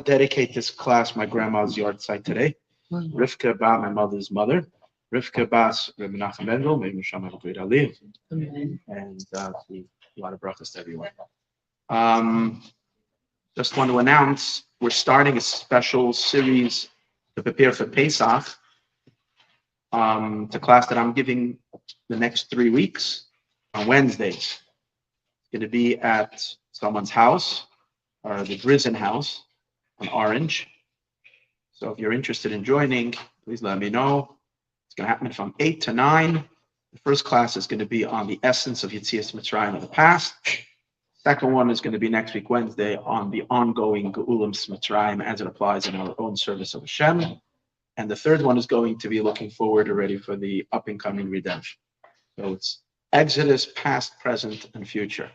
Dedicate this class my grandma's yard site today. Rivka Ba, my mother's mother. Rivka Bas Reb Menachem Mendel, may Misham have a great aliv, and a lot of brachas to everyone. Um, just want to announce we're starting a special series to prepare for Pesach. It's a class that I'm giving the next 3 weeks on Wednesdays. It's going to be at someone's house, or the Drizzen house on Orange. So if you're interested in joining, please let me know. It's going to happen from 8 to 9. The first class is going to be on the essence of Yetzias Mitzrayim of the past. Second one is going to be next week, Wednesday, on the ongoing Geulam Mitzrayim as it applies in our own service of Hashem. And the third one is going to be looking forward already for the up-and-coming redemption. So it's Exodus, past, present, and future.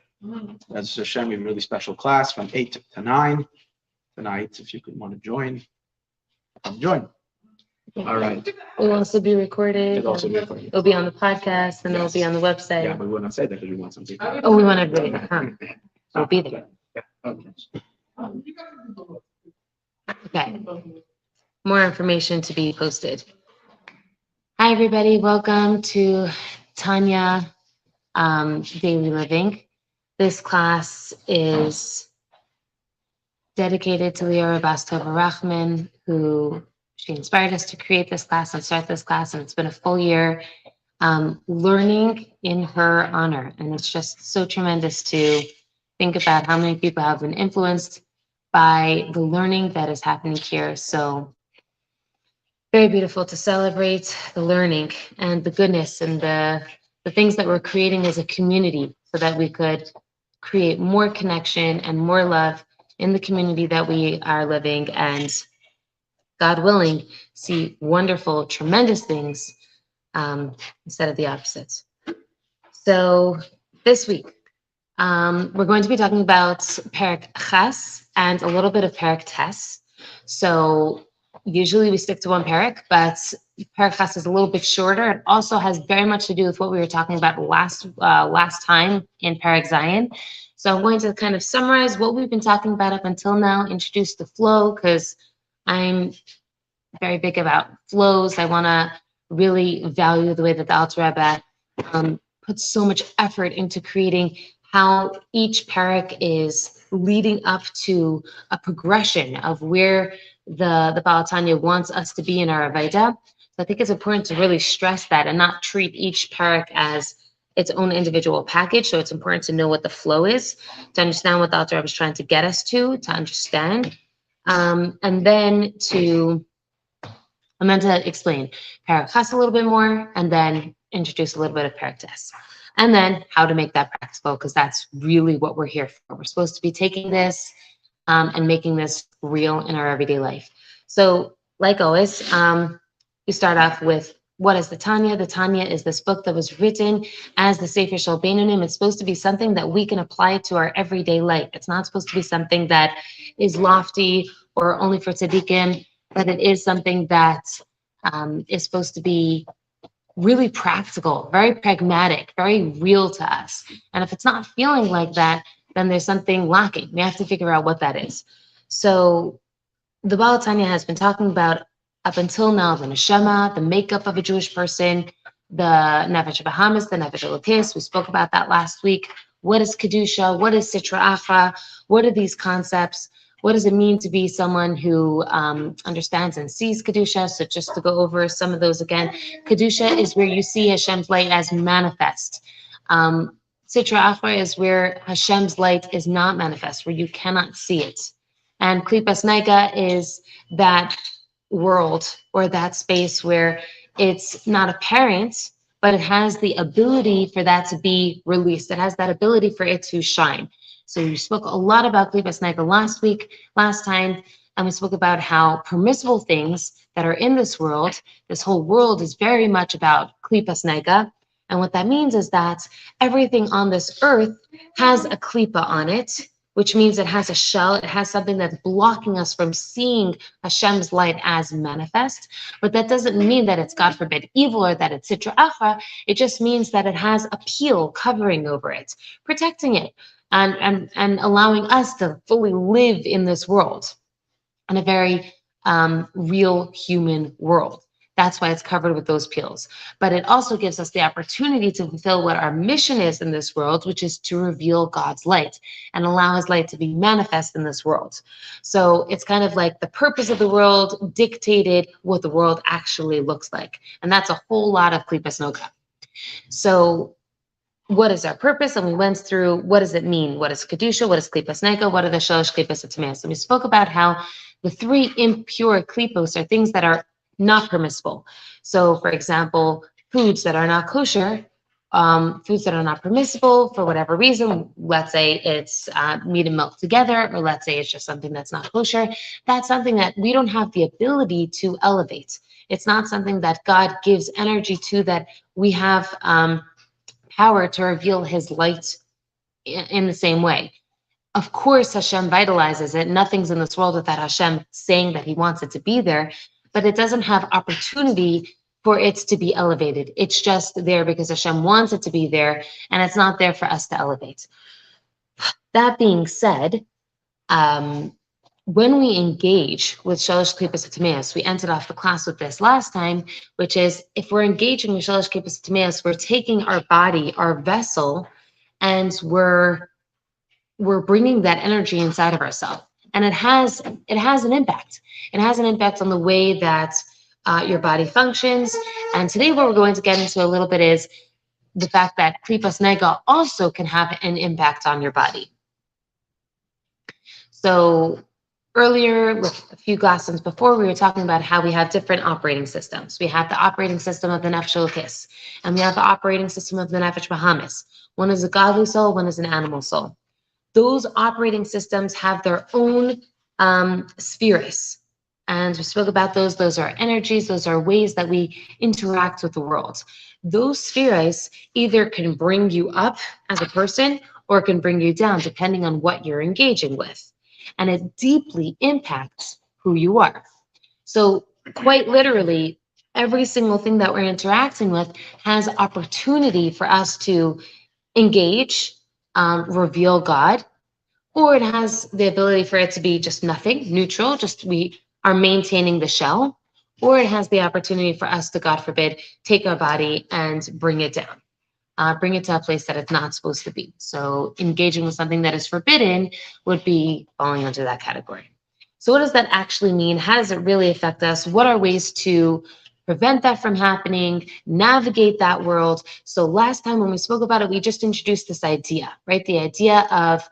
As Hashem, we have a really special class from 8 to 9 tonight. If you could want to join, come join. All right. It will also be recorded. It'll also be recorded. It'll be on the podcast and it'll be on the website. Yeah, but we will not say that because we want some people. Oh, we want everybody to come. We'll be there. Yeah. Okay. Okay. More information to be posted. Hi, everybody. Welcome to Tanya Daily Living. This class is dedicated to Leora Bastova Rachman, who she inspired us to create this class and start this class. And it's been a full year learning in her honor. And it's just so tremendous to think about how many people have been influenced by the learning that is happening here. So very beautiful to celebrate the learning and the goodness and the things that we're creating as a community so that we could create more connection and more love in the community that we are living, and God willing, see wonderful, tremendous things instead of the opposites. So this week, we're going to be talking about Perek Ches and a little bit of Perek Tes. So usually we stick to one Perek, but Perek Ches is a little bit shorter. It also has very much to do with what we were talking about last time in Perek Zion. So I'm going to kind of summarize what we've been talking about up until now, introduce the flow, because I'm very big about flows. I want to really value the way that the Alter Rebbe puts so much effort into creating how each parak is leading up to a progression of where the Baal Tanya wants us to be in our Avodah. So I think it's important to really stress that and not treat each parak as its own individual package. So it's important to know what the flow is, to understand what the Alter Rebbe is trying to get us to understand, and then to explain Perek Ches a little bit more, and then introduce a little bit of Perek Tes, and then how to make that practical, because that's really what we're here for. We're supposed to be taking this and making this real in our everyday life. So, like always, we start off with what is the Tanya? The Tanya is this book that was written as the Sefer Shel Beinonim. It's supposed to be something that we can apply to our everyday life. It's not supposed to be something that is lofty or only for tzaddikim, but it is something that is supposed to be really practical, very pragmatic, very real to us. And if it's not feeling like that, then there's something lacking. We have to figure out what that is. So the Baal Tanya has been talking about up until now the neshama, the makeup of a Jewish person, the nefesh bahamis, the nefesh elokis. We spoke about that last week. What is kedusha? What is sitra achra? What are these concepts? What does it mean to be someone who understands and sees kedusha? So just to go over some of those again, kedusha is where you see Hashem's light as manifest. Sitra achra is where Hashem's light is not manifest, where you cannot see it. And klipas nega is that world or that space where it's not apparent, but it has the ability for that to be released. It has that ability for it to shine. So we spoke a lot about klipas nega last time, and we spoke about how permissible things that are in this whole world is very much about klipas nega. And what that means is that everything on this earth has a klipa on it, which means it has a shell, it has something that's blocking us from seeing Hashem's light as manifest. But that doesn't mean that it's, God forbid, evil or that it's sitra achra. It just means that it has a peel covering over it, protecting it, and allowing us to fully live in this world. in a very real human world. That's why it's covered with those peels. But it also gives us the opportunity to fulfill what our mission is in this world, which is to reveal God's light and allow his light to be manifest in this world. So it's kind of like the purpose of the world dictated what the world actually looks like. And that's a whole lot of Klipas Noga. So what is our purpose? And we went through, what does it mean? What is Kedusha? What is Klipas Nega? What are the Shalosh Klipas Tameas? And we spoke about how the three impure klipos are things that are not permissible. So, for example, foods that are not kosher, foods that are not permissible for whatever reason. Let's say it's meat and milk together, or let's say it's just something that's not kosher. That's something that we don't have the ability to elevate. It's not something that God gives energy to, that we have power to reveal his light in the same way. Of course, Hashem vitalizes it. Nothing's in this world without Hashem saying that he wants it to be there, but it doesn't have opportunity for it to be elevated. It's just there because Hashem wants it to be there, and it's not there for us to elevate. That being said, when we engage with Shalosh Klipas Tameas, we ended off the class with this last time, which is if we're engaging with Shalosh Klipas Tameas, we're taking our body, our vessel, and we're bringing that energy inside of ourselves. And it has an impact. It has an impact on the way that your body functions. And today what we're going to get into a little bit is the fact that Klipas Nega also can have an impact on your body. So earlier, with a few lessons before, we were talking about how we have different operating systems. We have the operating system of the Nefesh Elokis, and we have the operating system of the Nefesh Bahamis. One is a godly soul, one is an animal soul. Those operating systems have their own spheres. And we spoke about those. Those are energies. Those are ways that we interact with the world. Those spheres either can bring you up as a person or can bring you down, depending on what you're engaging with. And it deeply impacts who you are. So quite literally, every single thing that we're interacting with has opportunity for us to engage, reveal God, or it has the ability for it to be just nothing, neutral, just we are maintaining the shell, or it has the opportunity for us to, God forbid, take our body and bring it down, bring it to a place that it's not supposed to be. So engaging with something that is forbidden would be falling under that category. So what does that actually mean? How does it really affect us? What are ways to prevent that from happening, navigate that world? So last time when we spoke about it, we just introduced this idea, right? The idea of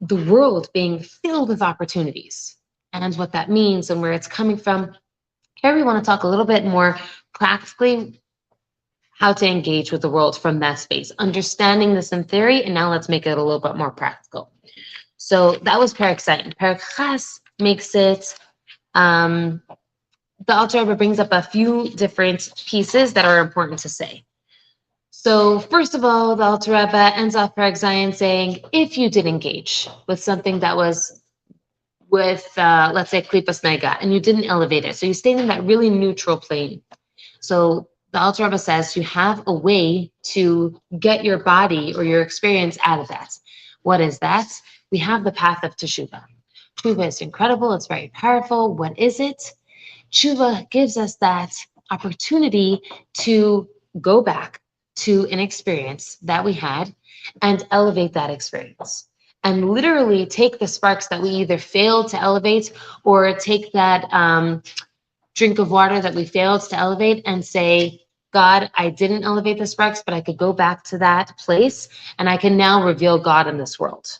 the world being filled with opportunities and what that means and where it's coming from. Here we want to talk a little bit more practically how to engage with the world from that space, understanding this in theory, and now let's make it a little bit more practical. So that was Perek Zayin. Perek Ches makes it, the Alter Rebbe brings up a few different pieces that are important to say. So first of all, the Alter Rebbe ends off Perek Zayin saying, if you did engage with something that was with, let's say, Klipas Nega, and you didn't elevate it, so you stayed in that really neutral plane. So the Alter Rebbe says you have a way to get your body or your experience out of that. What is that? We have the path of Teshuvah. Teshuvah is incredible. It's very powerful. What is it? Teshuvah gives us that opportunity to go back to an experience that we had and elevate that experience. And literally take the sparks that we either failed to elevate or take that drink of water that we failed to elevate and say, God, I didn't elevate the sparks, but I could go back to that place and I can now reveal God in this world.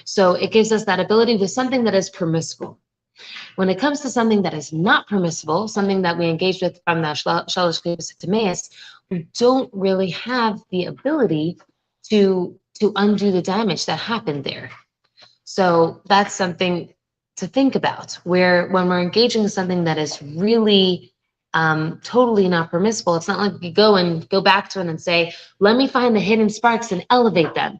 So it gives us that ability with something that is permissible. When it comes to something that is not permissible, something that we engage with from the Shalosh Klipas Tameas, we don't really have the ability to undo the damage that happened there. So that's something to think about, where when we're engaging in something that is really totally not permissible, it's not like we go back to it and say, let me find the hidden sparks and elevate them.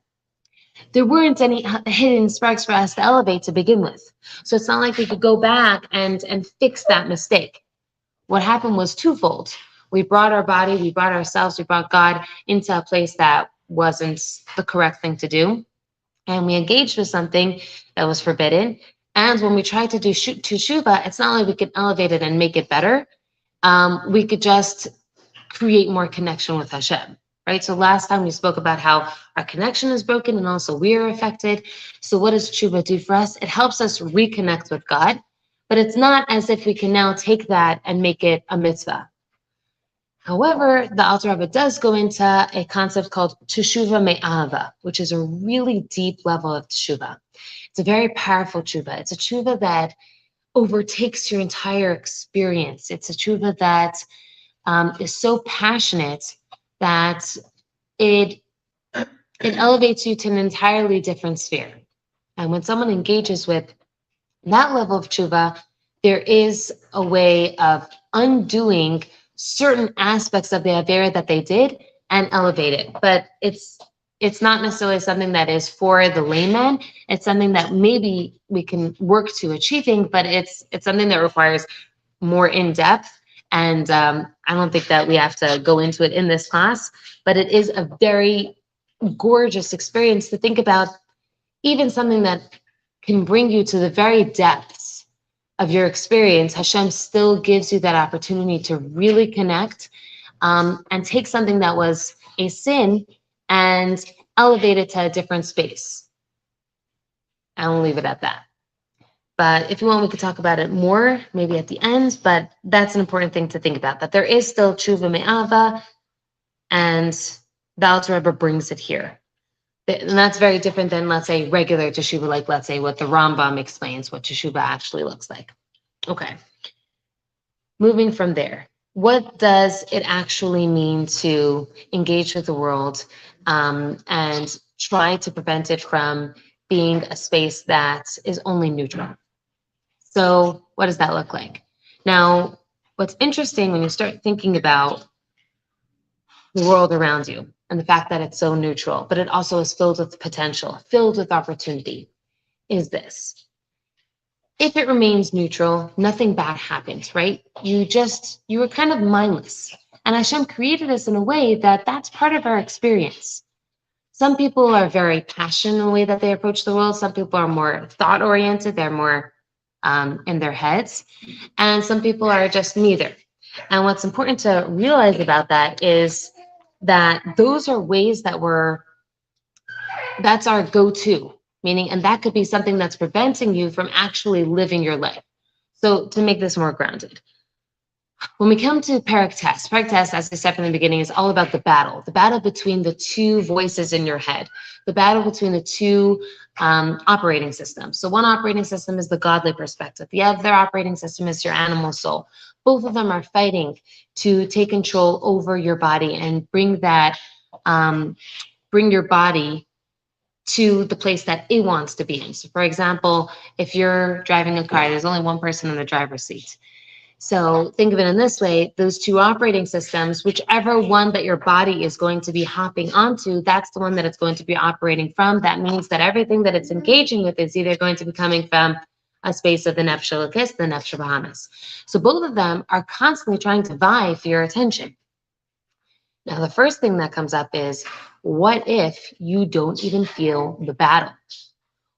There weren't any hidden sparks for us to elevate to begin with. So it's not like we could go back and fix that mistake. What happened was twofold. We brought our body, we brought ourselves, we brought God into a place that wasn't the correct thing to do. And we engaged with something that was forbidden. And when we try to do teshuva, it's not like we can elevate it and make it better. We could just create more connection with Hashem, right? So last time we spoke about how our connection is broken and also we are affected. So what does teshuva do for us? It helps us reconnect with God, but it's not as if we can now take that and make it a mitzvah. However, the Alter Rebbe does go into a concept called teshuva me'ava, which is a really deep level of teshuva. It's a very powerful teshuva. It's a teshuva that overtakes your entire experience. It's a teshuva that is so passionate that it elevates you to an entirely different sphere. And when someone engages with that level of teshuva, there is a way of undoing certain aspects of the avera that they did and elevate it. But it's not necessarily something that is for the layman. It's something that maybe we can work to achieving, but it's something that requires more in-depth. And I don't think that we have to go into it in this class, but it is a very gorgeous experience to think about, even something that can bring you to the very depths of your experience. Hashem still gives you that opportunity to really connect and take something that was a sin and elevate it to a different space. I will leave it at that. But if you want, we could talk about it more, maybe at the end, but that's an important thing to think about, that there is still tshuva me'ava, and the Alter Rebbe brings it here. And that's very different than, let's say, regular teshuva, like, let's say, what the Rambam explains what teshuva actually looks like. Okay. Moving from there, what does it actually mean to engage with the world and try to prevent it from being a space that is only neutral? So what does that look like? Now, what's interesting when you start thinking about the world around you and the fact that it's so neutral, but it also is filled with potential, filled with opportunity, is this. If it remains neutral, nothing bad happens, right? You were kind of mindless. And Hashem created us in a way that that's part of our experience. Some people are very passionate in the way that they approach the world. Some people are more thought-oriented. They're more in their heads. And some people are just neither. And what's important to realize about that is that those are ways that that's our go-to, meaning, and that could be something that's preventing you from actually living your life. So to make this more grounded, when we come to Perek Tes, as I said from the beginning, is all about the battle between the two voices in your head, the battle between the two operating systems. So one operating system is the godly perspective. The other operating system is your animal soul. Both of them are fighting to take control over your body and bring your body to the place that it wants to be in. So for example, if you're driving a car, there's only one person in the driver's seat. So think of it in this way, those two operating systems, whichever one that your body is going to be hopping onto, that's the one that it's going to be operating from. That means that everything that it's engaging with is either going to be coming from a space of the nefesh elokis, the nefesh bahamis. So both of them are constantly trying to vie for your attention. Now, the first thing that comes up is, what if you don't even feel the battle?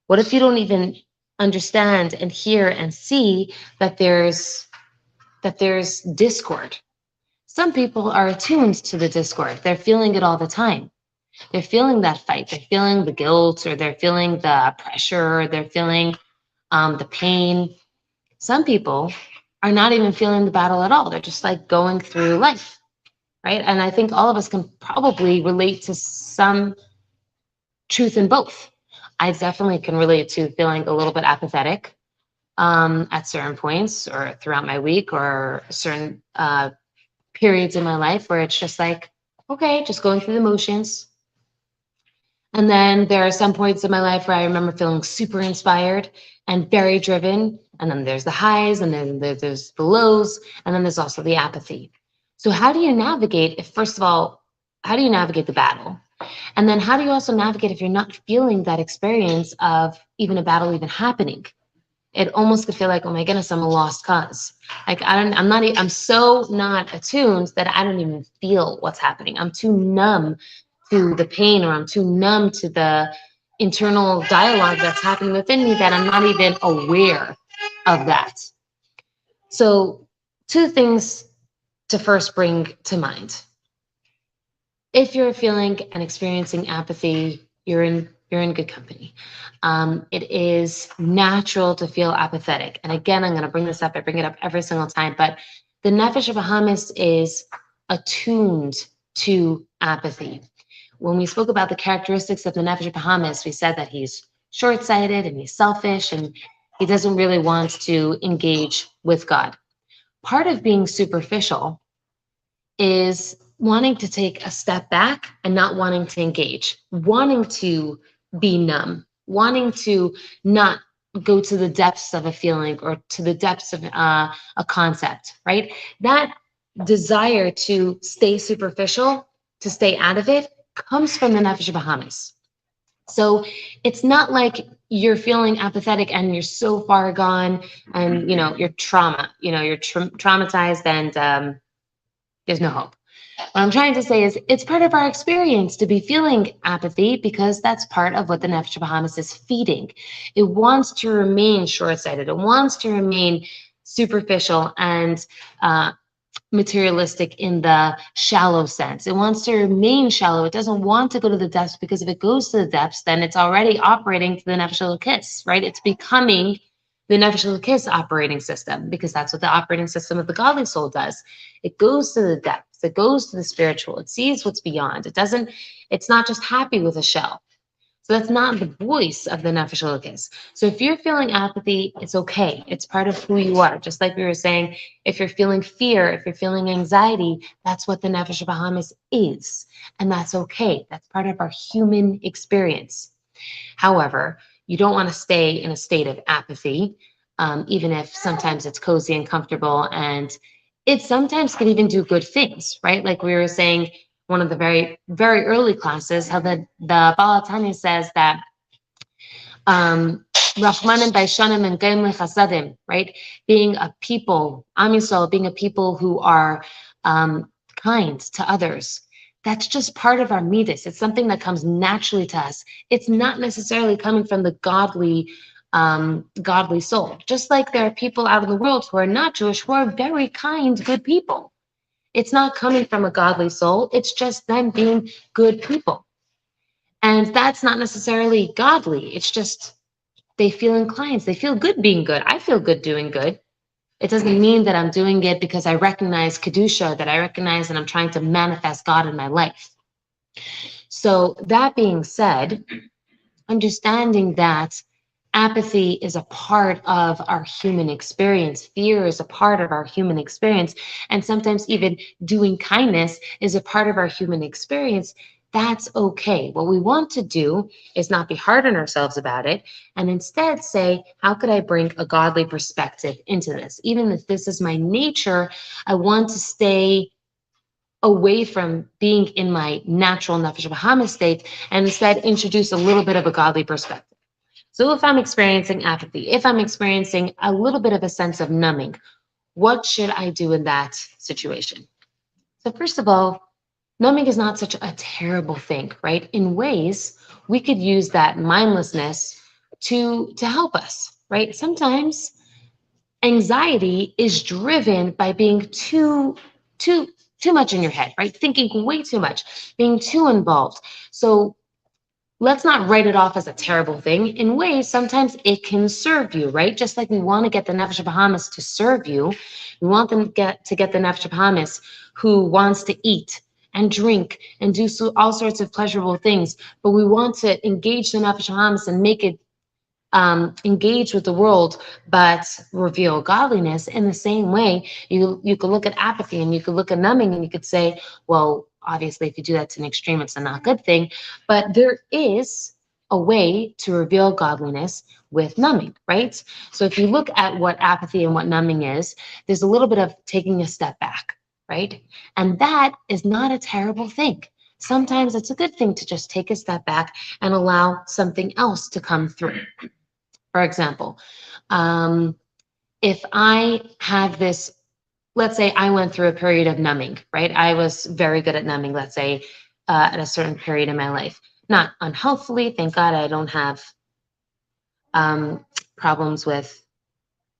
What if you don't even understand and hear and see that there's discord? Some people are attuned to the discord. They're feeling it all the time. They're feeling that fight. They're feeling the guilt, or they're feeling the pressure, or they're feeling the pain. Some people are not even feeling the battle at all. They're just like going through life, right? And I think all of us can probably relate to some truth in both. I definitely can relate to feeling a little bit apathetic at certain points or throughout my week, or certain periods in my life where it's just like, okay, just going through the motions. And then there are some points in my life where I remember feeling super inspired and very driven. And then there's the highs, and then there's the lows, and then there's also the apathy. So how do you navigate first of all, how do you navigate the battle? And then how do you also navigate if you're not feeling that experience of even a battle even happening? It almost could feel like, oh my goodness, I'm a lost cause. Like I'm so not attuned that I don't even feel what's happening. I'm too numb to the pain, or I'm too numb to the internal dialogue that's happening within me that I'm not even aware of that. So, two things to first bring to mind. If you're feeling and experiencing apathy, you're in good company. It is natural to feel apathetic. And again, I'm going to bring this up. I bring it up every single time, but the Nefesh Bahamis is attuned to apathy. When we spoke about the characteristics of the Nefesh Bahamis, we said that he's short-sighted and he's selfish and he doesn't really want to engage with God. Part of being superficial is wanting to take a step back and not wanting to engage, wanting to be numb, wanting to not go to the depths of a feeling or to the depths of a concept, right? That desire to stay superficial, to stay out of it, comes from the Nefesh Bahamis. So it's not like you're feeling apathetic and you're so far gone and, you're traumatized and there's no hope. What I'm trying to say is it's part of our experience to be feeling apathy because that's part of what the Nefesh Bahamis is feeding. It wants to remain short-sighted. It wants to remain superficial and materialistic in the shallow sense. It wants to remain shallow. It doesn't want to go to the depths because if it goes to the depths, then it's already operating to the Nefesh Elokis, right? It's becoming the Nefesh Elokis operating system because that's what the operating system of the godly soul does. It goes to the depths. It goes to the spiritual. It sees what's beyond. It's not just happy with a shell. So that's not the voice of the Nefesh Elokis. So if you're feeling apathy, it's okay. It's part of who you are. Just like we were saying, if you're feeling fear, if you're feeling anxiety, that's what the Nefesh Bahamis is. And that's okay. That's part of our human experience. However, you don't want to stay in a state of apathy, even if sometimes it's cozy and comfortable. And it sometimes can even do good things, right? Like we were saying, one of the very, very early classes, how the Baal Tanya says that Rahmanim Baishanim and Gaim Lechasadim, right? Being a people, Am Yisrael, being a people who are kind to others. That's just part of our midas. It's something that comes naturally to us. It's not necessarily coming from the godly soul. Just like there are people out in the world who are not Jewish who are very kind, good people. It's not coming from a godly soul. It's just them being good people. And that's not necessarily godly. It's just they feel inclined. They feel good being good. I feel good doing good. It doesn't mean that I'm doing it because I recognize Kedusha, that I recognize that I'm trying to manifest God in my life. So that being said, understanding that apathy is a part of our human experience. Fear is a part of our human experience. And sometimes even doing kindness is a part of our human experience. That's okay. What we want to do is not be hard on ourselves about it and instead say, how could I bring a godly perspective into this? Even if this is my nature, I want to stay away from being in my natural Nefesh Bahamis state and instead introduce a little bit of a godly perspective. So if I'm experiencing apathy, if I'm experiencing a little bit of a sense of numbing, what should I do in that situation? So first of all, numbing is not such a terrible thing, right? In ways, we could use that mindlessness to help us, right? Sometimes anxiety is driven by being too much in your head, right? Thinking way too much, being too involved. So let's not write it off as a terrible thing. In ways, sometimes it can serve you, right? Just like we want to get the Nefesh Bahamis to serve you, we want them to get the Nefesh Bahamis who wants to eat and drink and do all sorts of pleasurable things, but we want to engage the Nefesh Bahamis and make it engage with the world, but reveal godliness. In the same way, you could look at apathy and you could look at numbing and you could say, well, obviously, if you do that to an extreme, it's a not good thing. But there is a way to reveal godliness with numbing, right? So if you look at what apathy and what numbing is, there's a little bit of taking a step back, right? And that is not a terrible thing. Sometimes it's a good thing to just take a step back and allow something else to come through. For example, if I have this, let's say I went through a period of numbing, right? I was very good at numbing, let's say, at a certain period in my life. not unhealthfully. Thank God I don't have problems with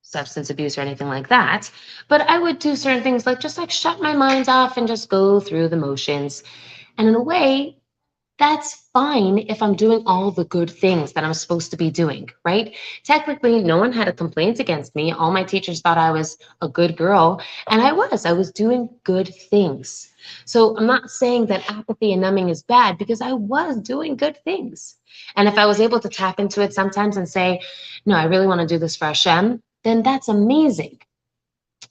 substance abuse or anything like that. But I would do certain things like just like shut my mind off and just go through the motions. And in a way, that's fine if I'm doing all the good things that I'm supposed to be doing, right? Technically, no one had a complaint against me. All my teachers thought I was a good girl, and I was doing good things. So I'm not saying that apathy and numbing is bad because I was doing good things. And if I was able to tap into it sometimes and say, no, I really want to do this for Hashem, then that's amazing.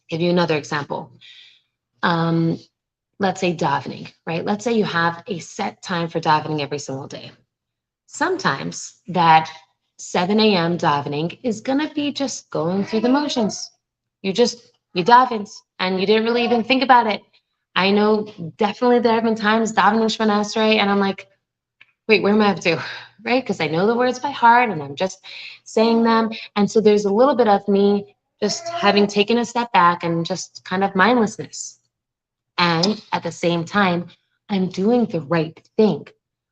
Give you another example. Let's say davening, right? Let's say you have a set time for davening every single day. Sometimes that 7 a.m. davening is going to be just going through the motions. You davened and you didn't really even think about it. I know definitely there have been times davening Shemana Esrei and I'm like, wait, where am I up to? Right? Because I know the words by heart and I'm just saying them. And so there's a little bit of me just having taken a step back and just kind of mindlessness. And at the same time, I'm doing the right thing.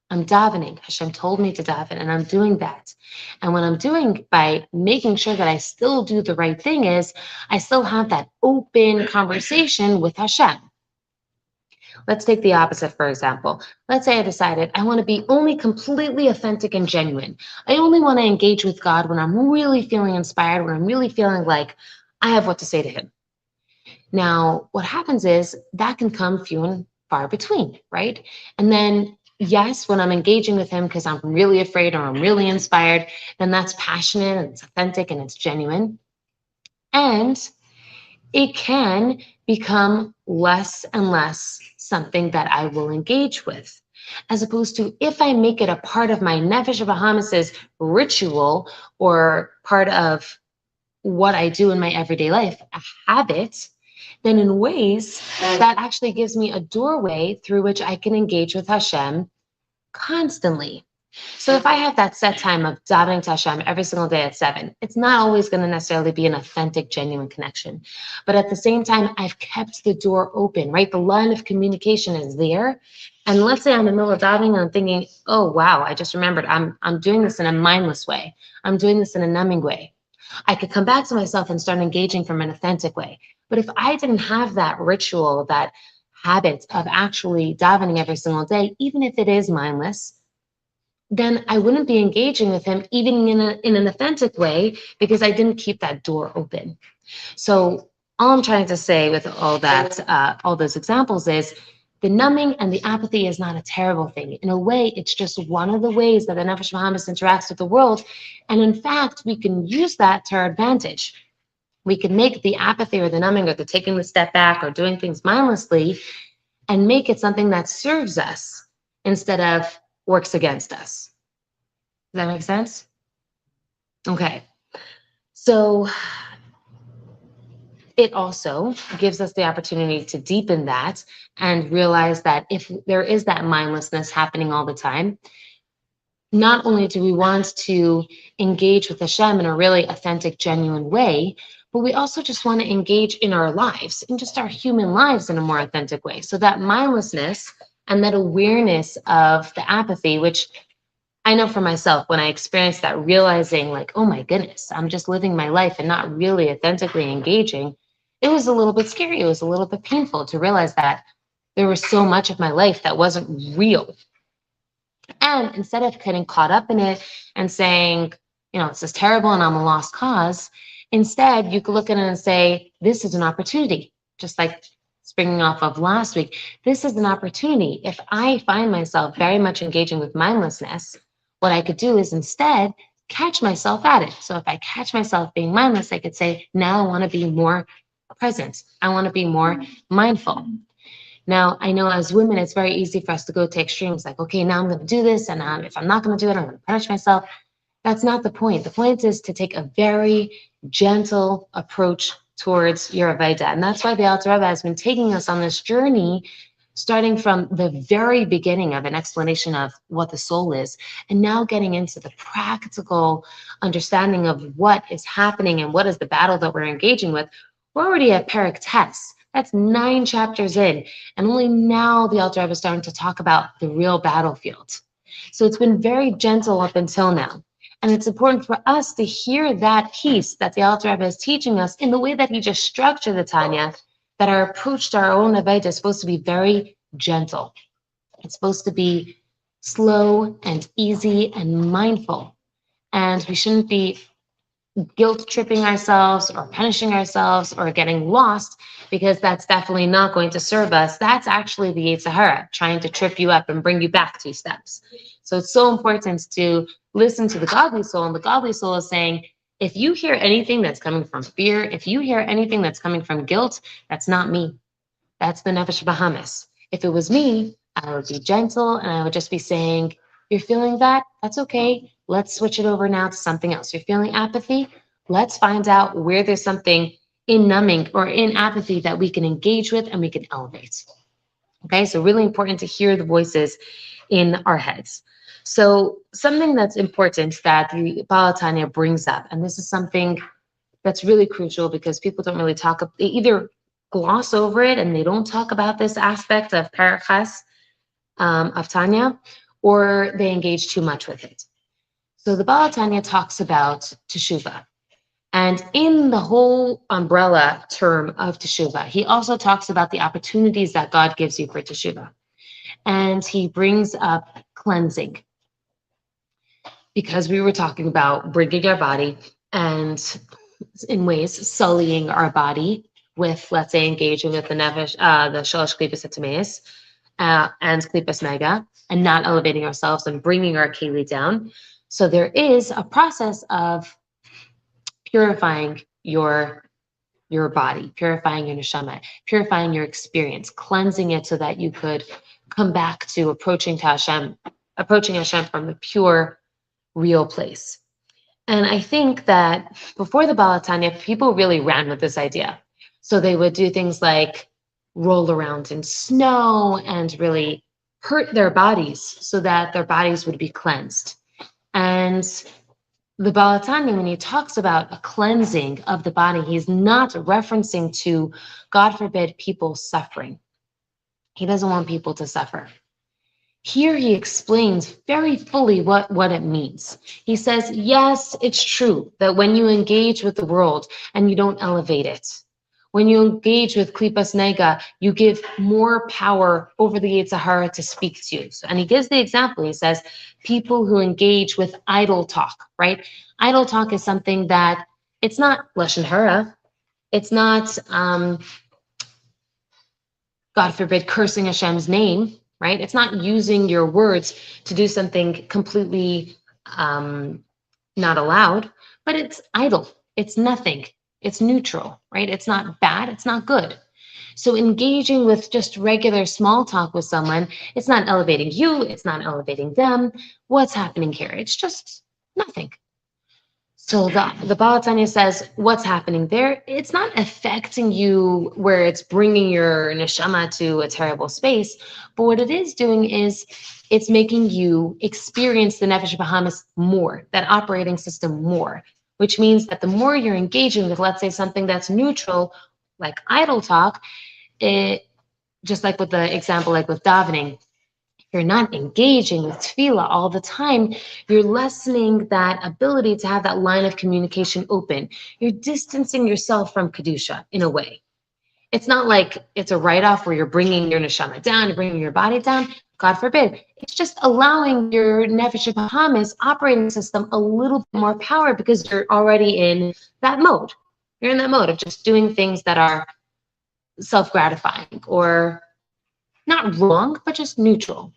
I'm davening. Hashem told me to daven, and I'm doing that. And what I'm doing by making sure that I still do the right thing is I still have that open conversation with Hashem. Let's take the opposite, for example. Let's say I decided I want to be only completely authentic and genuine. I only want to engage with God when I'm really feeling inspired, when I'm really feeling like I have what to say to Him. Now, what happens is that can come few and far between, right? And then, yes, when I'm engaging with Him because I'm really afraid or I'm really inspired, then that's passionate and it's authentic and it's genuine. And it can become less and less something that I will engage with, as opposed to if I make it a part of my Nefesh Bahamas's ritual or part of what I do in my everyday life, a habit, then in ways that actually gives me a doorway through which I can engage with Hashem constantly. So if I have that set time of davening to Hashem every single day at 7, it's not always going to necessarily be an authentic, genuine connection. But at the same time, I've kept the door open, right? The line of communication is there. And let's say I'm in the middle of davening and I'm thinking, oh, wow, I just remembered I'm doing this in a mindless way. I'm doing this in a numbing way. I could come back to myself and start engaging from an authentic way. But if I didn't have that ritual, that habit of actually davening every single day, even if it is mindless, then I wouldn't be engaging with Him even in an authentic way because I didn't keep that door open. So all I'm trying to say with all that, all those examples is the numbing and the apathy is not a terrible thing. In a way, it's just one of the ways that the Nefesh Bahamas interacts with the world. And in fact, we can use that to our advantage. We can make the apathy or the numbing or the taking the step back or doing things mindlessly and make it something that serves us instead of works against us. Does that make sense? Okay. So it also gives us the opportunity to deepen that and realize that if there is that mindlessness happening all the time, not only do we want to engage with Hashem in a really authentic, genuine way, but we also just want to engage in our lives, in just our human lives in a more authentic way. So that mindlessness and that awareness of the apathy, which I know for myself, when I experienced that, realizing like, oh my goodness, I'm just living my life and not really authentically engaging, it was a little bit scary. It was a little bit painful to realize that there was so much of my life that wasn't real. And instead of getting caught up in it and saying, this is terrible and I'm a lost cause, instead you could look at it and say, this is an opportunity. Just like springing off of last week, this is an opportunity. If I find myself very much engaging with mindlessness, what I could do is instead catch myself at it. So if I catch myself being mindless, I could say, now I want to be more present. I want to be more mindful. Now, I know as women, it's very easy for us to go to extremes, like, okay, now I'm going to do this, and if I'm not going to do it, I'm going to punish myself. That's not the point. The point is to take a very gentle approach towards your Avodah. And that's why the Alter Rebbe has been taking us on this journey, starting from the very beginning of an explanation of what the soul is, and now getting into the practical understanding of what is happening and what is the battle that we're engaging with. We're already at Perek Tes. That's 9 chapters in. And only now the Alter Rebbe is starting to talk about the real battlefield. So it's been very gentle up until now. And it's important for us to hear that piece that the Alter Rebbe is teaching us in the way that he just structured the Tanya, that our approach to our own Avodah is supposed to be very gentle. It's supposed to be slow and easy and mindful. And we shouldn't be guilt tripping ourselves or punishing ourselves or getting lost, because that's definitely not going to serve us. That's actually the Yetzer Hara trying to trip you up and bring you back 2 steps. So it's so important to listen to the godly soul, and the godly soul is saying, if you hear anything that's coming from fear, if you hear anything that's coming from guilt, that's not me. That's the Nefesh Bahamis. If it was me, I would be gentle and I would just be saying, you're feeling that? That's okay. Let's switch it over now to something else. You're feeling apathy? Let's find out where there's something in numbing or in apathy that we can engage with and we can elevate. Okay, so really important to hear the voices in our heads. So something that's important that the Baal Tanya brings up, and this is something that's really crucial because people don't really talk, they either gloss over it and they don't talk about this aspect of Parachas of Tanya, or they engage too much with it. So the Baal Tanya talks about Teshuvah. And in the whole umbrella term of Teshuvah, he also talks about the opportunities that God gives you for Teshuvah. And he brings up cleansing, because we were talking about bringing our body and in ways sullying our body with, let's say, engaging with the Nefesh, the Shalosh Klipas Hatameis, and Klipas Mega, and not elevating ourselves and bringing our keli down. So there is a process of purifying your body, purifying your neshama, purifying your experience, cleansing it so that you could come back to approaching Hashem from a pure, real place. And I think that before the Baal Tanya, people really ran with this idea. So they would do things like roll around in snow and really hurt their bodies so that their bodies would be cleansed. And the Baal Tanya, when he talks about a cleansing of the body, he's not referencing to, God forbid, people suffering. He doesn't want people to suffer. Here he explains very fully what it means. He says, yes, it's true that when you engage with the world and you don't elevate it, when you engage with Klipas Nega, you give more power over the Yetzer Hara to speak to you. And he gives the example. He says, people who engage with idle talk, right? Idle talk is something that, it's not Lashon Hara. It's not, God forbid, cursing Hashem's name, right? It's not using your words to do something completely not allowed, but it's idle. It's nothing. It's neutral, right? It's not bad. It's not good. So engaging with just regular small talk with someone, it's not elevating you. It's not elevating them. What's happening here? It's just nothing. So the Baal Tanya says, what's happening there? It's not affecting you where it's bringing your neshama to a terrible space, but what it is doing is it's making you experience the Nefesh Bahamis more, that operating system more, which means that the more you're engaging with, let's say, something that's neutral, like idle talk, just like with the example, like with davening, you're not engaging with tefillah all the time, you're lessening that ability to have that line of communication open. You're distancing yourself from Kedusha in a way. It's not like it's a write-off where you're bringing your neshama down, you're bringing your body down. God forbid. It's just allowing your Nefesh Bahamis operating system a little bit more power because you're already in that mode. You're in that mode of just doing things that are self-gratifying or not wrong, but just neutral.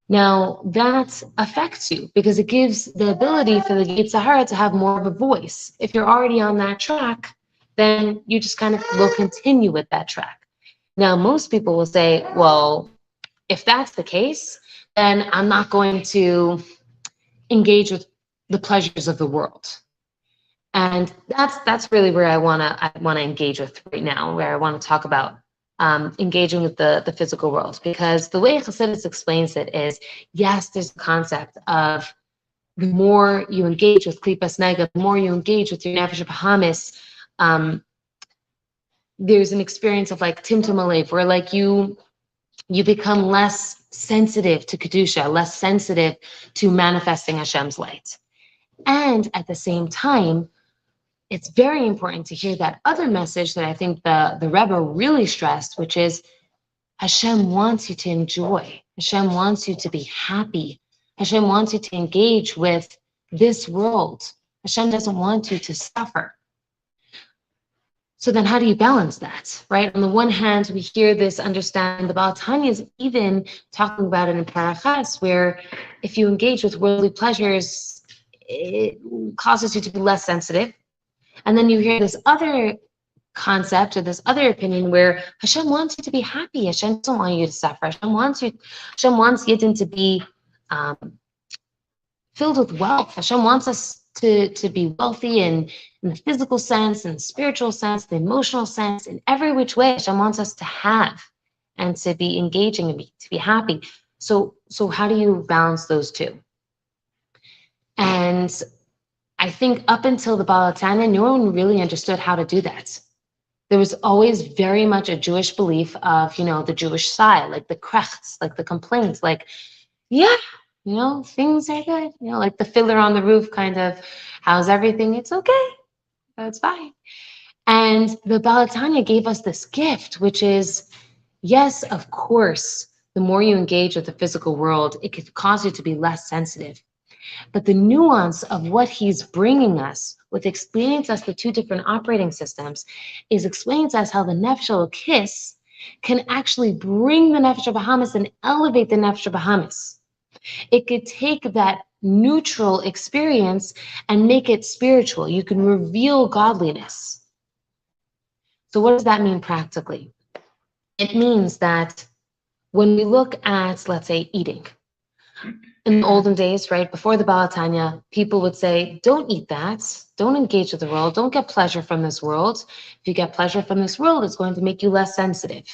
Now, that affects you because it gives the ability for the Yetzer Hara to have more of a voice. If you're already on that track, then you just kind of will continue with that track. Now, most people will say, well, if that's the case, then I'm not going to engage with the pleasures of the world. And that's really where I wanna engage with right now, where I want to talk about engaging with the physical world, because the way Chassidus explains it is, yes, there's a concept of the more you engage with Klipas Nega, the more you engage with your Nefesh Bahamis, there's an experience of like Timtum Alev, where like you You become less sensitive to Kedusha, less sensitive to manifesting Hashem's light. And at the same time, it's very important to hear that other message that I think the Rebbe really stressed, which is Hashem wants you to enjoy. Hashem wants you to be happy. Hashem wants you to engage with this world. Hashem doesn't want you to suffer. So then how do you balance that, right? On the one hand, we hear this understanding about Tanya is even talking about it in Parachas, where if you engage with worldly pleasures, it causes you to be less sensitive. And then you hear this other concept or this other opinion where Hashem wants you to be happy. Hashem doesn't want you to suffer. Hashem wants Yidden to be filled with wealth. Hashem wants us to be wealthy in the physical sense, in the spiritual sense, the emotional sense, in every which way. Hashem wants us to have and to be engaging and to be happy. So how do you balance those two? And I think up until the Baal HaTanya, no one really understood how to do that. There was always very much a Jewish belief of, the Jewish side, like the krechts, like the complaints, like, yeah, things are good, like the fiddler on the roof kind of, how's everything? It's okay, it's fine. And the Baal HaTanya gave us this gift, which is, yes, of course, the more you engage with the physical world, it could cause you to be less sensitive. But the nuance of what he's bringing us with explaining to us the two different operating systems is explaining to us how the Nefesh Elokis can actually bring the Nefesh Bahamis and elevate the Nefesh Bahamis. It could take that neutral experience and make it spiritual. You can reveal godliness. So what does that mean practically? It means that when we look at, let's say, eating, in the olden days, right, before the Baal HaTanya, people would say, don't eat that, don't engage with the world, don't get pleasure from this world. If you get pleasure from this world, it's going to make you less sensitive,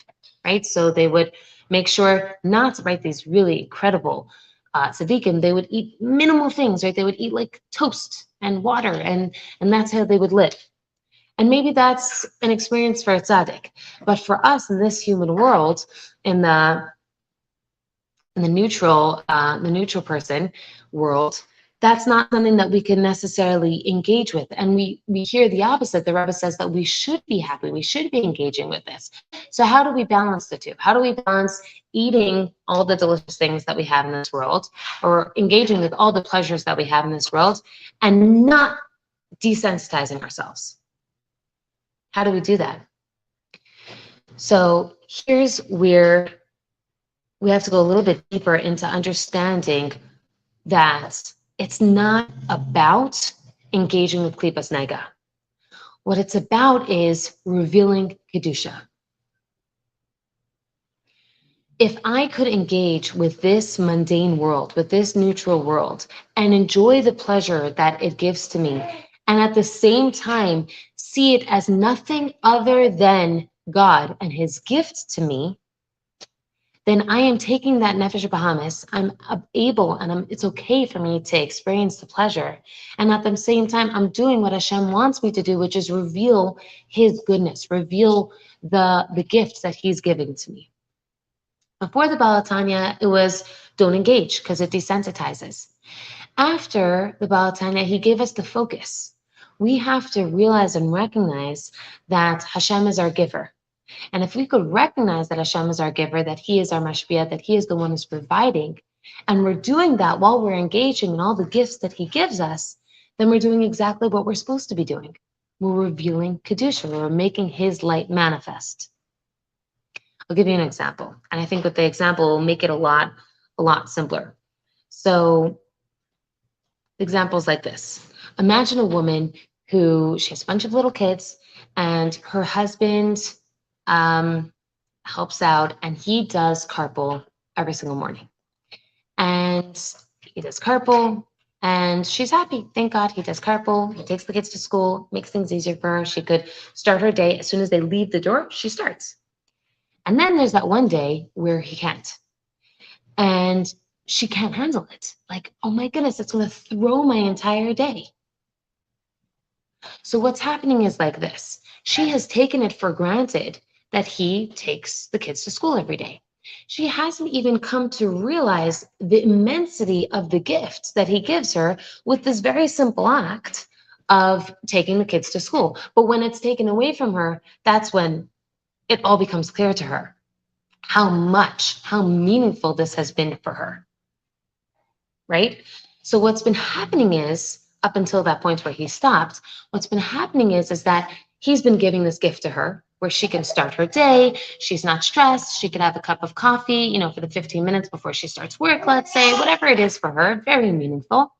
right? So they would make sure not to write these really incredible tzaddikim. They would eat minimal things, right? They would eat like toast and water, and that's how they would live. And maybe that's an experience for a tzaddik. But for us in this human world, in the neutral person world, that's not something that we can necessarily engage with. And we hear the opposite. The Rebbe says that we should be happy. We should be engaging with this. So how do we balance the two? How do we balance eating all the delicious things that we have in this world, or engaging with all the pleasures that we have in this world, and not desensitizing ourselves? How do we do that? So here's where we have to go a little bit deeper into understanding that it's not about engaging with Klipas Nega. What it's about is revealing Kedusha. If I could engage with this mundane world, with this neutral world, and enjoy the pleasure that it gives to me, and at the same time see it as nothing other than God and his gift to me, then I am taking that Nefesh Bahamis, I'm able, and it's okay for me to experience the pleasure. And at the same time, I'm doing what Hashem wants me to do, which is reveal his goodness, reveal the gifts that he's giving to me. Before the Baal HaTanya, it was don't engage because it desensitizes. After the Baal HaTanya, he gave us the focus. We have to realize and recognize that Hashem is our giver. And if we could recognize that Hashem is our giver, that he is our mashpia, that he is the one who's providing, and we're doing that while we're engaging in all the gifts that he gives us, then we're doing exactly what we're supposed to be doing. We're revealing Kedusha, we're making his light manifest. I'll give you an example. And I think with the example, will make it a lot simpler. So examples like this. Imagine a woman who, she has a bunch of little kids, and her husband helps out, and he does carpool every single morning. And he does carpool, and she's happy. Thank God he does carpool. He takes the kids to school, makes things easier for her. She could start her day. As soon as they leave the door, she starts. And then there's that one day where he can't. And she can't handle it. Like, oh my goodness, it's going to throw my entire day. So what's happening is like this. She has taken it for granted that he takes the kids to school every day. She hasn't even come to realize the immensity of the gift that he gives her with this very simple act of taking the kids to school. But when it's taken away from her, that's when it all becomes clear to her how much, how meaningful this has been for her. Right? So what's been happening is, up until that point where he stopped, what's been happening is that he's been giving this gift to her where she can start her day. She's not stressed. She can have a cup of coffee, for the 15 minutes before she starts work, let's say, whatever it is for her, very meaningful.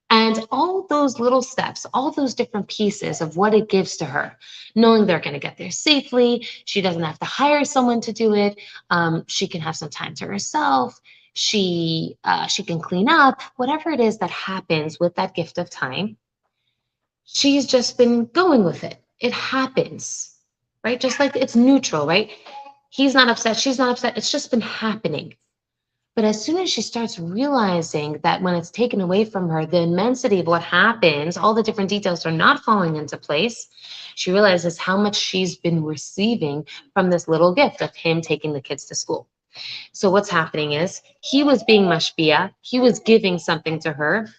And all those little steps, all those different pieces of what it gives to her, knowing they're going to get there safely. She doesn't have to hire someone to do it. She can have some time to herself. She can clean up, whatever it is that happens with that gift of time. She's just been going with it. It happens, right? Just like it's neutral, right? He's not upset. She's not upset. It's just been happening. But as soon as she starts realizing that when it's taken away from her, the immensity of what happens, all the different details are not falling into place, she realizes how much she's been receiving from this little gift of him taking the kids to school. So what's happening is he was being mashpia, he was giving something to her,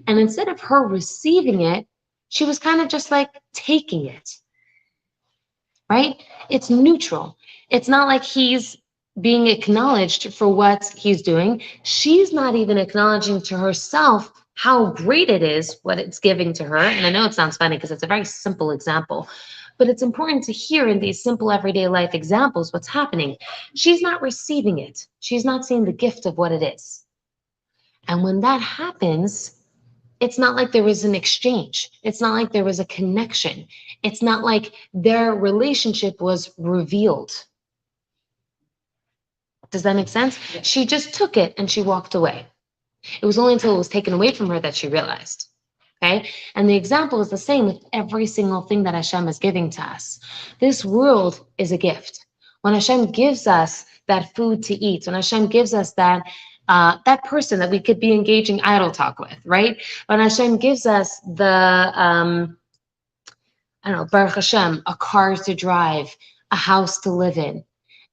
and instead of her receiving it, she was kind of just like taking it, right? It's neutral. It's not like he's being acknowledged for what he's doing. She's not even acknowledging to herself how great it is, what it's giving to her. And I know it sounds funny because it's a very simple example, but it's important to hear in these simple everyday life examples what's happening. She's not receiving it. She's not seeing the gift of what it is. And when that happens, it's not like there was an exchange. It's not like there was a connection. It's not like their relationship was revealed. Does that make sense? She just took it and she walked away. It was only until it was taken away from her that she realized. Okay? And the example is the same with every single thing that Hashem is giving to us. This world is a gift. When Hashem gives us that food to eat, when Hashem gives us that person that we could be engaging idle talk with, right? When Hashem gives us the, Baruch Hashem, a car to drive, a house to live in,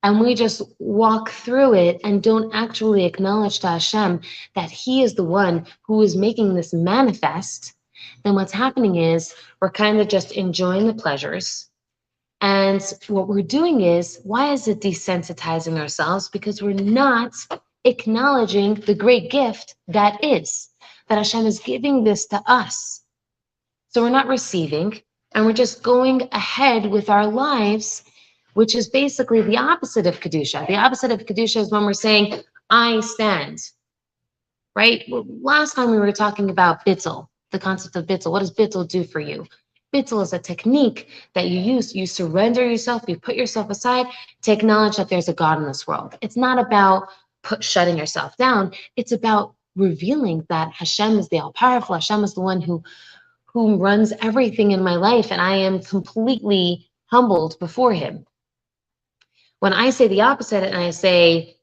and we just walk through it and don't actually acknowledge to Hashem that He is the one who is making this manifest, then what's happening is we're kind of just enjoying the pleasures. And what we're doing is, why is it desensitizing ourselves? Because we're not acknowledging the great gift that Hashem is giving this to us. So we're not receiving, and we're just going ahead with our lives, which is basically the opposite of Kedusha. The opposite of Kedusha is when we're saying, I stand, right? Well, last time we were talking about bittul, the concept of bittul. What does bittul do for you? Bittul is a technique that you use. You surrender yourself, you put yourself aside to acknowledge that there's a God in this world. It's not about shutting yourself down. It's about revealing that Hashem is the all-powerful. Hashem is the one who runs everything in my life, and I am completely humbled before Him. When I say the opposite and I say,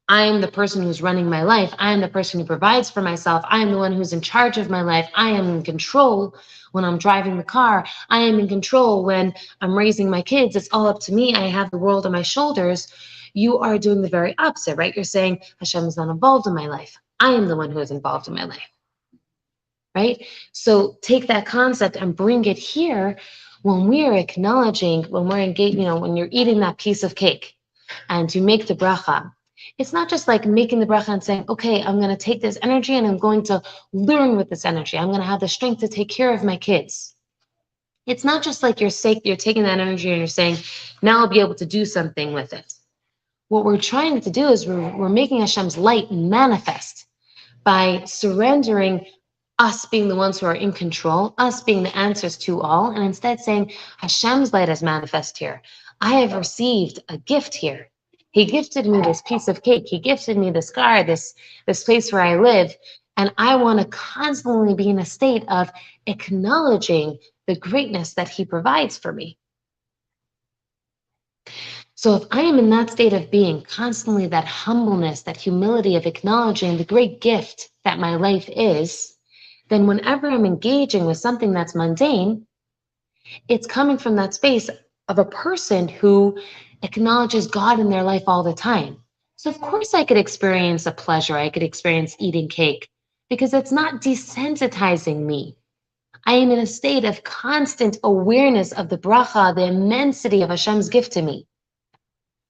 I am the person who's running my life, I am the person who provides for myself, I am the one who's in charge of my life, I am in control when I'm driving the car, I am in control when I'm raising my kids, it's all up to me, I have the world on my shoulders, you are doing the very opposite, right? You're saying, Hashem is not involved in my life. I am the one who is involved in my life, right? So take that concept and bring it here when we are acknowledging, when we're engaged, when you're eating that piece of cake and you make the bracha, it's not just like making the bracha and saying, okay, I'm going to take this energy and I'm going to learn with this energy. I'm going to have the strength to take care of my kids. It's not just like you're taking that energy and you're saying, now I'll be able to do something with it. What we're trying to do is we're making Hashem's light manifest by surrendering us being the ones who are in control, us being the answers to all, and instead saying, Hashem's light is manifest here. I have received a gift here. He gifted me this piece of cake. He gifted me this car, this place where I live. And I want to constantly be in a state of acknowledging the greatness that He provides for me. So if I am in that state of being, constantly that humbleness, that humility of acknowledging the great gift that my life is, then whenever I'm engaging with something that's mundane, it's coming from that space of a person who acknowledges God in their life all the time. So of course I could experience a pleasure. I could experience eating cake because it's not desensitizing me. I am in a state of constant awareness of the bracha, the immensity of Hashem's gift to me.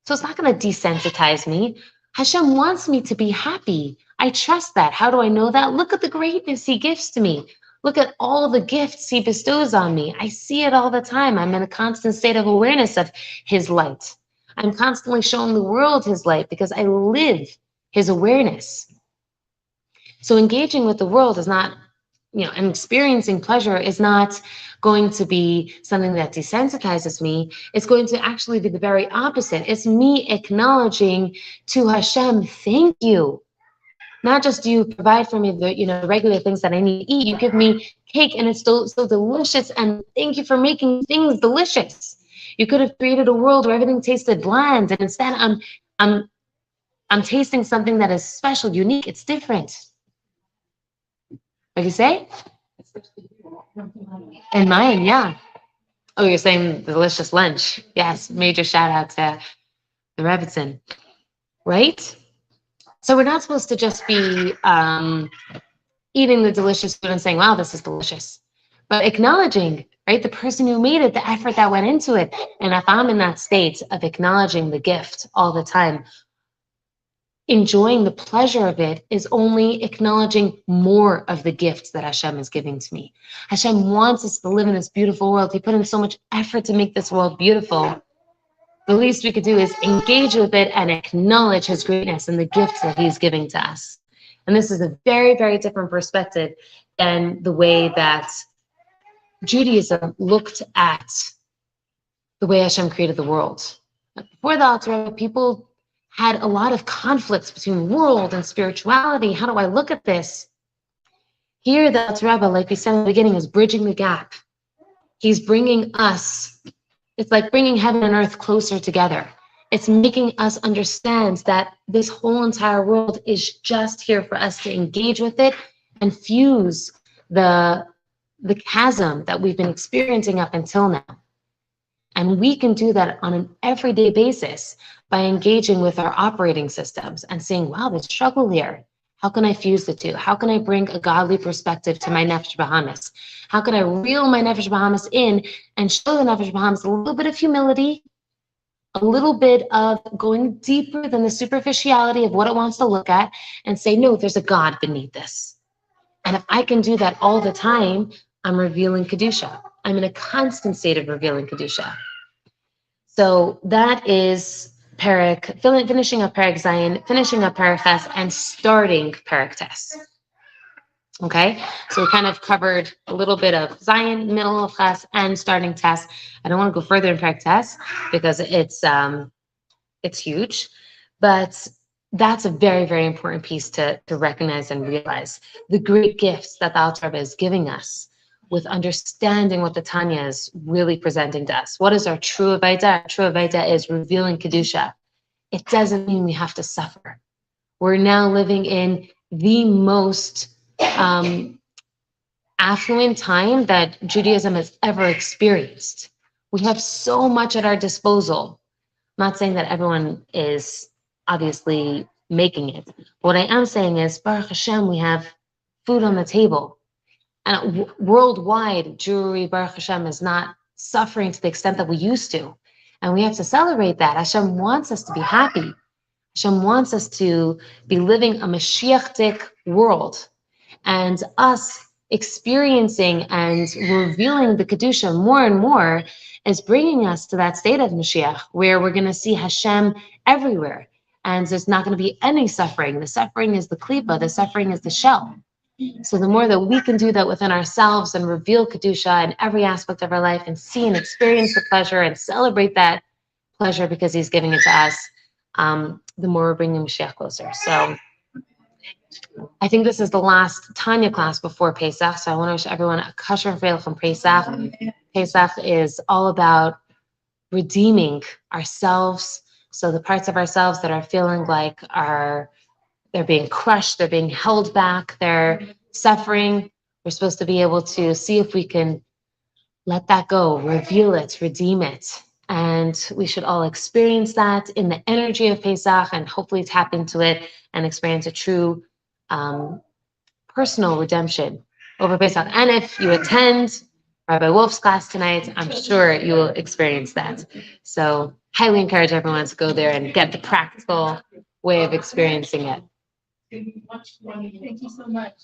So it's not going to desensitize me. Hashem wants me to be happy. I trust that. How do I know that? Look at the greatness he gives to me. Look at all the gifts he bestows on me. I see it all the time. I'm in a constant state of awareness of his light. I'm constantly showing the world his light because I live his awareness. So engaging with the world is not, and experiencing pleasure is not going to be something that desensitizes me. It's going to actually be the very opposite. It's me acknowledging to Hashem, thank you. Not just do you provide for me the regular things that I need to eat. You give me cake and it's so delicious, and thank you for making things delicious. You could have created a world where everything tasted bland, and instead I'm tasting something that is special, unique. It's different. What do you say? And mine, yeah. Oh, you're saying delicious lunch. Yes, major shout out to the Rebbitzin, right? So we're not supposed to just be eating the delicious food and saying, wow, this is delicious. But acknowledging, right, the person who made it, the effort that went into it. And if I'm in that state of acknowledging the gift all the time, enjoying the pleasure of it is only acknowledging more of the gifts that Hashem is giving to me. Hashem wants us to live in this beautiful world. He put in so much effort to make this world beautiful. The least we could do is engage with it and acknowledge his greatness and the gifts that he's giving to us. And this is a very, very different perspective than the way that Judaism looked at the way Hashem created the world. Before the Alter Rebbe, people had a lot of conflicts between world and spirituality. How do I look at this? Here, the Alter Rebbe, like we said in the beginning, is bridging the gap. He's bringing us, it's like bringing heaven and earth closer together. It's making us understand that this whole entire world is just here for us to engage with it and fuse the chasm that we've been experiencing up until now. And we can do that on an everyday basis by engaging with our operating systems and saying, wow, there's struggle here. How can I fuse the two? How can I bring a godly perspective to my Nefesh Bahamis? How can I reel my Nefesh Bahamis in and show the Nefesh Bahamis a little bit of humility, a little bit of going deeper than the superficiality of what it wants to look at, and say, no, there's a God beneath this. And if I can do that all the time, I'm revealing Kedusha. I'm in a constant state of revealing Kedusha. So that is finishing up Perek Zayin, finishing up Perek Ches, and starting Perek Tes. Okay, so we kind of covered a little bit of Zayin, middle of Ches, and starting Tes. I don't want to go further in Perek Tes because it's huge, but that's a very, very important piece to recognize and realize the great gifts that the Alter Rebbe is giving us with understanding what the Tanya is really presenting to us. What is our true Avaita? Our true Avaita is revealing Kedusha. It doesn't mean we have to suffer. We're now living in the most affluent time that Judaism has ever experienced. We have so much at our disposal. I'm not saying that everyone is obviously making it. What I am saying is, Baruch Hashem, we have food on the table. And worldwide, Jewry, Baruch Hashem, is not suffering to the extent that we used to. And we have to celebrate that. Hashem wants us to be happy. Hashem wants us to be living a Mashiach-tic world. And us experiencing and revealing the Kedusha more and more is bringing us to that state of Mashiach, where we're going to see Hashem everywhere. And there's not going to be any suffering. The suffering is the klipa. The suffering is the shell. So the more that we can do that within ourselves and reveal Kedusha in every aspect of our life and see and experience the pleasure and celebrate that pleasure because he's giving it to us, the more we're bringing Mashiach closer. So I think this is the last Tanya class before Pesach. So I want to wish everyone a kosher and from Pesach. Pesach is all about redeeming ourselves. So the parts of ourselves that are feeling like they're being crushed, they're being held back, they're suffering. We're supposed to be able to see if we can let that go, reveal it, redeem it, And we should all experience that in the energy of Pesach and hopefully tap into it and experience a true personal redemption over Pesach. And if you attend Rabbi Wolf's class tonight, I'm sure you will experience that. So highly encourage everyone to go there and get the practical way of experiencing it. Thank you so much.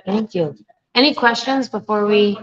Thank you. Any questions before we?